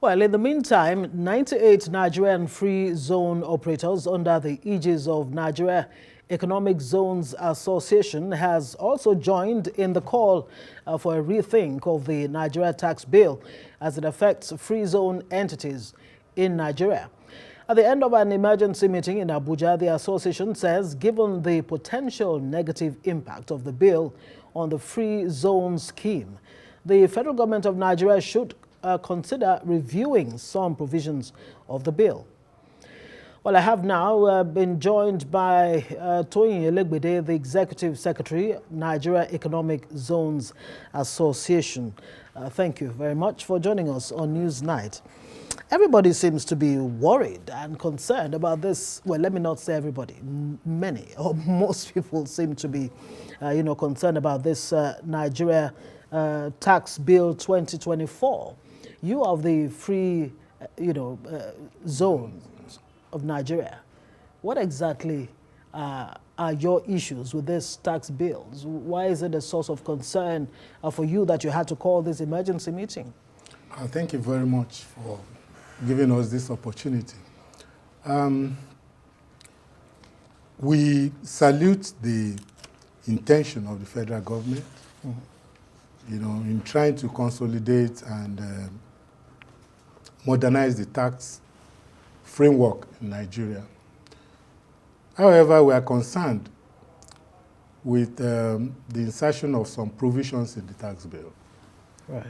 Well, in the meantime, 98 Nigerian free zone operators under the aegis of Nigeria Economic Zones Association has also joined in the call for a rethink of the Nigeria tax bill as it affects free zone entities in Nigeria. At the end of an emergency meeting in Abuja, the association says given the potential negative impact of the bill on the free zone scheme, the federal government of Nigeria should consider reviewing some provisions of the bill. Well, I have now been joined by Toyin Elegbede, the Executive Secretary, Nigeria Economic Zones Association. Thank you very much for joining us on Newsnight. Everybody seems to be worried and concerned about this. Well, let me not say everybody. Many or most people seem to be, concerned about this Nigeria Tax Bill 2024. You are the free, zones of Nigeria. What exactly are your issues with this tax bills? Why is it a source of concern for you that you had to call this emergency meeting? Thank you very much for giving us this opportunity. We salute the intention of the federal government, in trying to consolidate and modernize the tax framework in Nigeria. However, we are concerned with the insertion of some provisions in the tax bill. Right.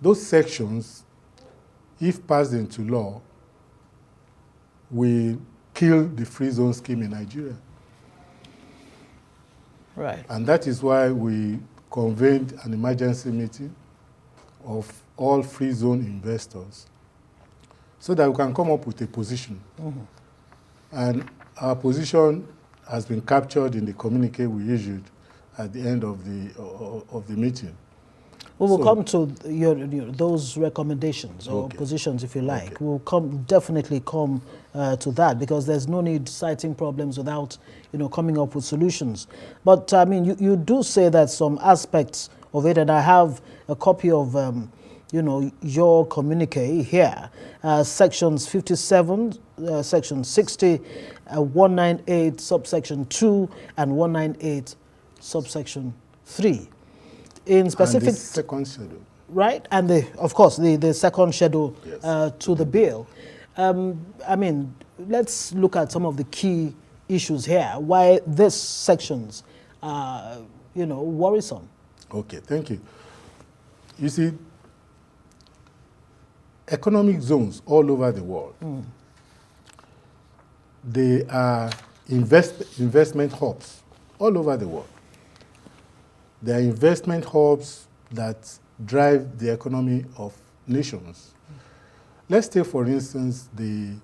Those sections, if passed into law, will kill the free zone scheme in Nigeria. Right. And that is why we convened an emergency meeting of all free zone investors so that we can come up with a position. And our position has been captured in the communique we issued at the end of the meeting. We will come to those recommendations or positions, if you like. Okay. We'll definitely come to that, because there's no need citing problems without, coming up with solutions. But I mean, you do say that some aspects of it, and I have a copy of, your communique here, sections 57, section 60, 198, subsection 2, and 198, subsection 3. In specific, and the second schedule. Right, and of course the second schedule, yes, to the bill. I mean, let's look at some of the key issues here. Why these sections are, worrisome. Okay, thank you. You see, economic zones all over the world, they are investment hubs all over the world. They are investment hubs that drive the economy of nations. Let's take, for instance, the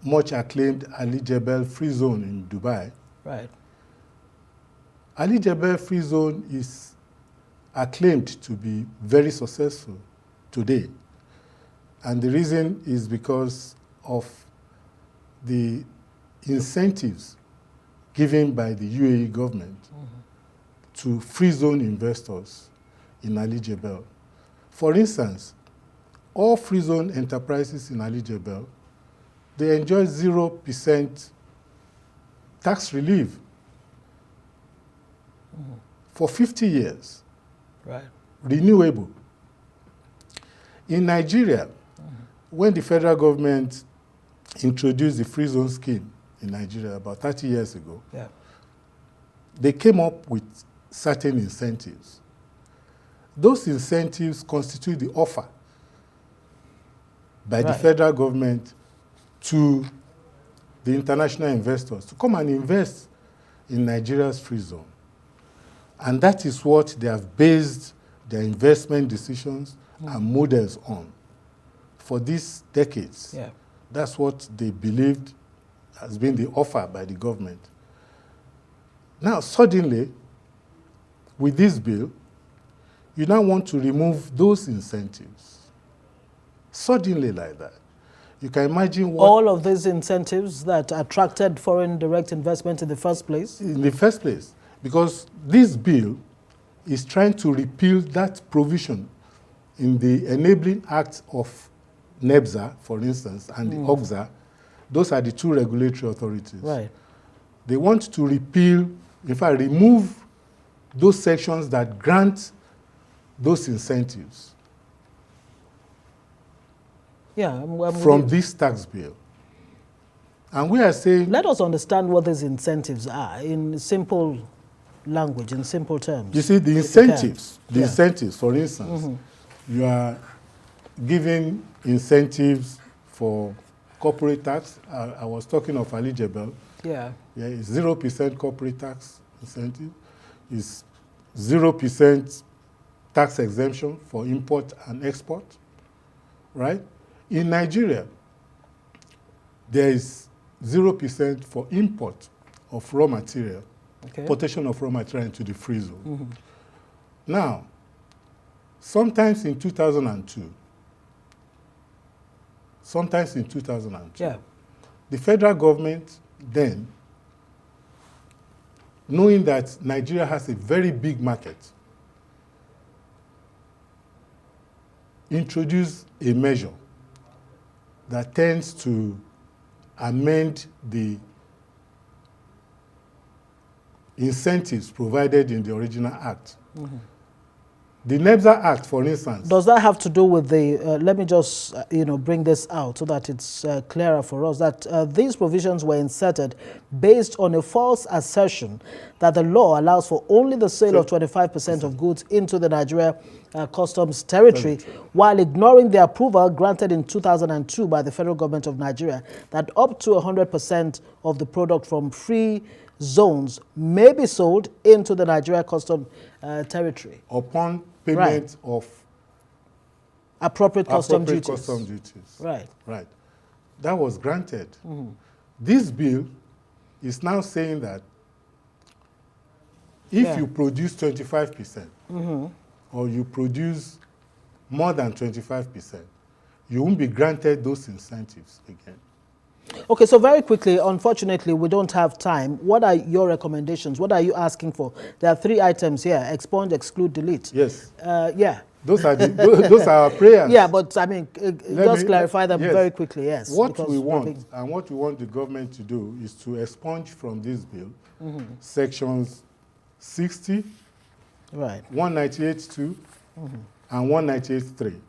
much acclaimed Ali Jebel Free Zone in Dubai. Right. Ali Jebel Free Zone is acclaimed to be very successful today. And the reason is because of the incentives given by the UAE government to free zone investors in Ali Jebel. For instance, all free zone enterprises in Ali Jebel, they enjoy 0% tax relief for 50 years. Right. Renewable. In Nigeria, when the federal government introduced the free zone scheme in Nigeria about 30 years ago, they came up with certain incentives. Those incentives constitute the offer by the federal government to the international investors to come and invest in Nigeria's free zone. And that is what they have based their investment decisions and models on for these decades. Yeah. That's what they believed has been the offer by the government. Now, suddenly, with this bill, you now want to remove those incentives. Suddenly like that. You can imagine what... All of these incentives that attracted foreign direct investment in the first place? In the first place. Because this bill is trying to repeal that provision in the Enabling Act of NEBSA, for instance, and the OGSA. Those are the two regulatory authorities. Right. They want to repeal, in fact, remove those sections that grant those incentives from this tax bill. And we are saying... Let us understand what these incentives are in simple language, in simple terms. You see, the incentives, for instance, you are giving incentives for corporate tax. I was talking of Elegbede. Yeah. Yeah, it's 0% corporate tax incentive. It's 0% tax exemption for import and export, right? In Nigeria, there is 0% for import of raw material, importation of raw material into the free zone. Now, sometimes in 2002, the federal government then, knowing that Nigeria has a very big market, introduced a measure that tends to amend the incentives provided in the original act. The NEBSA Act, for instance... Does that have to do with the... let me just, bring this out so that it's clearer for us, that these provisions were inserted based on a false assertion that the law allows for only the sale of 25% of goods into the Nigeria customs territory, while ignoring the approval granted in 2002 by the federal government of Nigeria that up to 100% of the product from free zones may be sold into the Nigeria customs territory. Upon payment of appropriate customs duties. Custom duties. Right. Right. That was granted. This bill is now saying that if you produce 25% or you produce more than 25%, you won't be granted those incentives again. Okay, so very quickly, unfortunately, we don't have time. What are your recommendations? What are you asking for? There are 3 items here: expunge, exclude, delete. Yes. Yeah. Those are those are our prayers. Yeah, but I mean, just clarify them very quickly. Yes. What we want and what we want the government to do is to expunge from this bill sections 60, right, 198.2, and 198.3.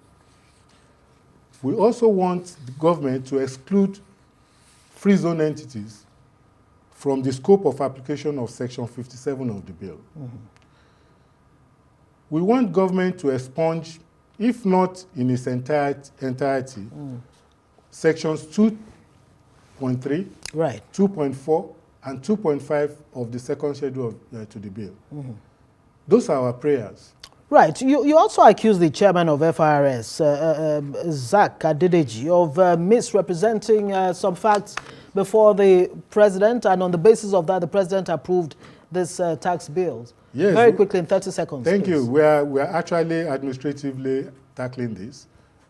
We also want the government to exclude free zone entities from the scope of application of section 57 of the bill. We want government to expunge, if not in its entirety, sections 2.3, right, 2.4, and 2.5 of the second schedule to the bill. Those are our prayers. Right. You also accuse the chairman of FIRS, Zach Adedeji, of misrepresenting some facts before the president, and on the basis of that, the president approved this tax bills. Yes. Very quickly, in 30 seconds. Thank please. you. We are actually administratively tackling this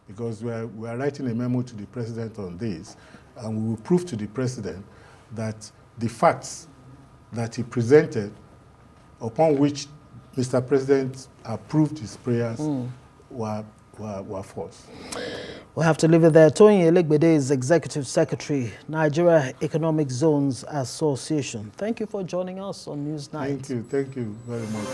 because we are writing a memo to the president on this, and we will prove to the president that the facts that he presented, upon which Mr. President approved his prayers, were false. We'll have to leave it there. Toyin Elegbede is Executive Secretary, Nigeria Economic Zones Association. Thank you for joining us on Newsnight. Thank you very much.